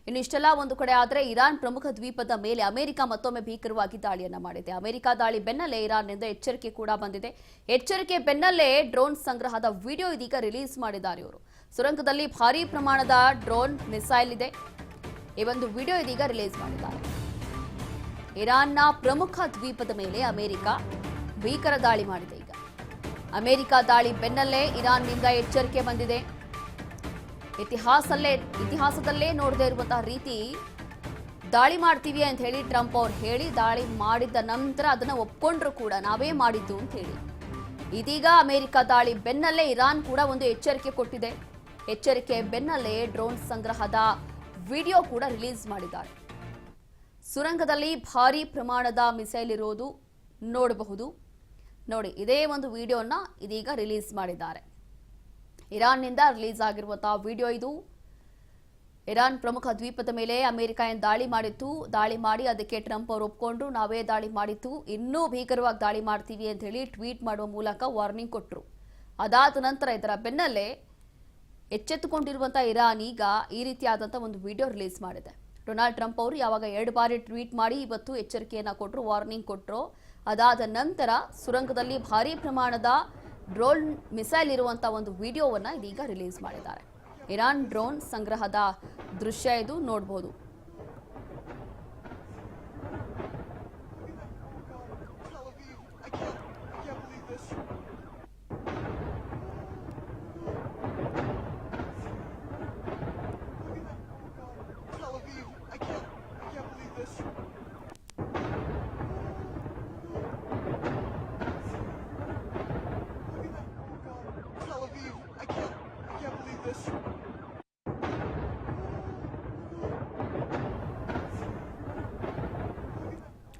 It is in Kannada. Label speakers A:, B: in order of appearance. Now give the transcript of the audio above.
A: ಇನ್ನು ಇಷ್ಟೆಲ್ಲ ಒಂದು ಕಡೆ ಆದರೆ ಇರಾನ್ ಪ್ರಮುಖ ದ್ವೀಪದ ಮೇಲೆ ಅಮೆರಿಕ ಮತ್ತೊಮ್ಮೆ ಭೀಕರವಾಗಿ ದಾಳಿಯನ್ನ ಮಾಡಿದೆ. ಅಮೆರಿಕ ದಾಳಿ ಬೆನ್ನಲ್ಲೇ ಇರಾನ್ನಿಂದ ಎಚ್ಚರಿಕೆ ಕೂಡ ಬಂದಿದೆ. ಎಚ್ಚರಿಕೆ ಬೆನ್ನಲ್ಲೇ ಡ್ರೋನ್ ಸಂಗ್ರಹದ ವಿಡಿಯೋ ಇದೀಗ ರಿಲೀಸ್ ಮಾಡಿದ್ದಾರೆ ಇವರು. ಸುರಂಗದಲ್ಲಿ ಭಾರೀ ಪ್ರಮಾಣದ ಡ್ರೋನ್ ಮಿಸೈಲ್ ಇದೆ. ಈ ಒಂದು ವಿಡಿಯೋ ಇದೀಗ ರಿಲೀಸ್ ಮಾಡಿದ್ದಾರೆ. ಇರಾನ್ನ ಪ್ರಮುಖ ದ್ವೀಪದ ಮೇಲೆ ಅಮೆರಿಕ ಭೀಕರ ದಾಳಿ ಮಾಡಿದೆ. ಈಗ ಅಮೆರಿಕ ದಾಳಿ ಬೆನ್ನಲ್ಲೇ ಇರಾನ್ನಿಂದ ಎಚ್ಚರಿಕೆ ಬಂದಿದೆ. ಇತಿಹಾಸದಲ್ಲೇ ನೋಡದೇ ಇರುವಂತಹ ರೀತಿ ದಾಳಿ ಮಾಡ್ತೀವಿ ಅಂತ ಹೇಳಿ ಟ್ರಂಪ್ ಅವರು ಹೇಳಿ ದಾಳಿ ಮಾಡಿದ ನಂತರ ಅದನ್ನ ಒಪ್ಕೊಂಡ್ರು ಕೂಡ ನಾವೇ ಮಾಡಿದ್ದು ಅಂತ ಹೇಳಿ. ಇದೀಗ ಅಮೆರಿಕ ದಾಳಿ ಬೆನ್ನಲ್ಲೇ ಇರಾನ್ ಕೂಡ ಒಂದು ಎಚ್ಚರಿಕೆ ಕೊಟ್ಟಿದೆ. ಎಚ್ಚರಿಕೆ ಬೆನ್ನಲ್ಲೇ ಡ್ರೋನ್ ಸಂಗ್ರಹದ ವಿಡಿಯೋ ಕೂಡ ರಿಲೀಸ್ ಮಾಡಿದ್ದಾರೆ. ಸುರಂಗದಲ್ಲಿ ಭಾರೀ ಪ್ರಮಾಣದ ಮಿಸೈಲ್ ಇರೋದು ನೋಡಬಹುದು. ನೋಡಿ, ಇದೇ ಒಂದು ವಿಡಿಯೋನ ಇದೀಗ ರಿಲೀಸ್ ಮಾಡಿದ್ದಾರೆ. ಇರಾನ್ನಿಂದ ರಿಲೀಸ್ ಆಗಿರುವಂತಹ ವಿಡಿಯೋ ಇದು. ಇರಾನ್ ಪ್ರಮುಖ ದ್ವೀಪದ ಮೇಲೆ ಅಮೆರಿಕ ಏನು ದಾಳಿ ಮಾಡಿತ್ತು, ದಾಳಿ ಮಾಡಿ ಅದಕ್ಕೆ ಟ್ರಂಪ್ ಅವರು ಒಪ್ಕೊಂಡ್ರು, ನಾವೇ ದಾಳಿ ಮಾಡಿತ್ತು, ಇನ್ನೂ ಭೀಕರವಾಗಿ ದಾಳಿ ಮಾಡ್ತೀವಿ ಅಂತ ಹೇಳಿ ಟ್ವೀಟ್ ಮಾಡುವ ಮೂಲಕ ವಾರ್ನಿಂಗ್ ಕೊಟ್ಟರು. ಅದಾದ ನಂತರ ಇದರ ಬೆನ್ನಲ್ಲೇ ಎಚ್ಚೆತ್ತುಕೊಂಡಿರುವಂತಹ ಇರಾನ್ ಈಗ ಈ ರೀತಿಯಾದಂತಹ ಒಂದು ವಿಡಿಯೋ ರಿಲೀಸ್ ಮಾಡಿದೆ. ಡೊನಾಲ್ಡ್ ಟ್ರಂಪ್ ಅವರು ಯಾವಾಗ 2 ಬಾರಿ ಟ್ವೀಟ್ ಮಾಡಿ ಇವತ್ತು ಎಚ್ಚರಿಕೆಯನ್ನ ಕೊಟ್ಟರು, ವಾರ್ನಿಂಗ್ ಕೊಟ್ಟರು. ಅದಾದ ನಂತರ ಸುರಂಗದಲ್ಲಿ ಭಾರೀ ಪ್ರಮಾಣದ ಡ್ರೋನ್ ಮಿಸೈಲ್ ಇರುವಂತಹ ಒಂದು ವಿಡಿಯೋವನ್ನ ಇದೀಗ ರಿಲೀಸ್ ಮಾಡಿದ್ದಾರೆ. ಇರಾನ್ ಡ್ರೋನ್ ಸಂಗ್ರಹದ ದೃಶ್ಯ ಇದು ನೋಡಬಹುದು.